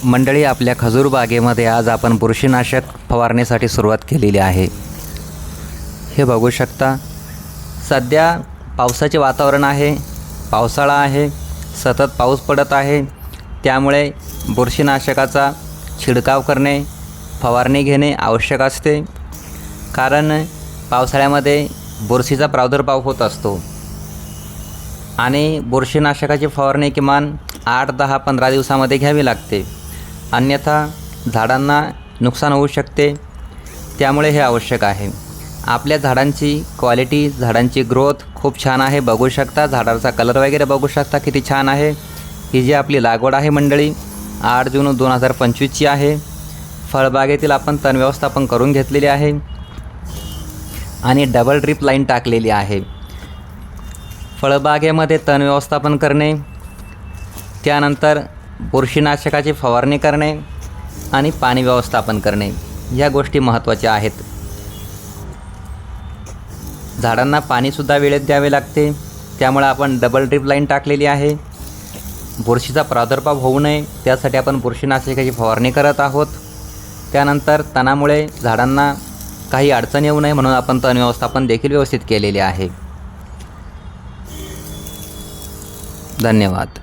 मंडळी, आपल्या खजूर बागेमध्ये आज आपण बुरशीनाशक फवारणीसाठी सुरुवात केलेली आहे। हे बघू शकता, सध्या पावसाचे वातावरण आहे, पावसाळा आहे, सतत पाऊस पडत आहे। त्यामुळे बुरशीनाशकाचा छिडकाव करणे, फवारणी घेणे आवश्यक असते। कारण पावसाळ्यामध्ये बुरशीचा प्रादुर्भाव होत असतो आणि बुरशीनाशकाची फवारणी किमान 8, 10, 15 दिवसामध्ये घ्यावी लागते, अन्यथा झाडांना नुकसान होऊ शकते। त्यामुळे हे आवश्यक आहे। आपल्या झाडांची क्वालिटी, झाडांची ग्रोथ खूप छान आहे। बघू शकता, झाडाचा कलर वगैरे बघू शकता किती छान आहे। ही जी आपली लागवड आहे मंडळी, 8 जून 2025ची आहे। फळबागेतील आपण तण व्यवस्थापन करून घेतलेली आहे आणि डबल ड्रिप लाईन टाकलेली आहे। फळबागेमध्ये तण व्यवस्थापन करणे, त्यानंतर बुरशीनाशकाची फवारणी करणे आणि पाणी व्यवस्थापन करणे, या गोष्टी महत्त्वाच्या आहेत। झाडांना पाणीसुद्धा वेळेत द्यावे लागते, त्यामुळे आपण डबल ड्रिप लाईन टाकलेली आहे। बुरशीचा प्रादुर्भाव होऊ नये त्यासाठी आपण बुरशीनाशकाची फवारणी करत आहोत। त्यानंतर तणामुळे झाडांना काही अडचण येऊ नये म्हणून आपण तण व्यवस्थापन देखील व्यवस्थित केलेले आहे। धन्यवाद।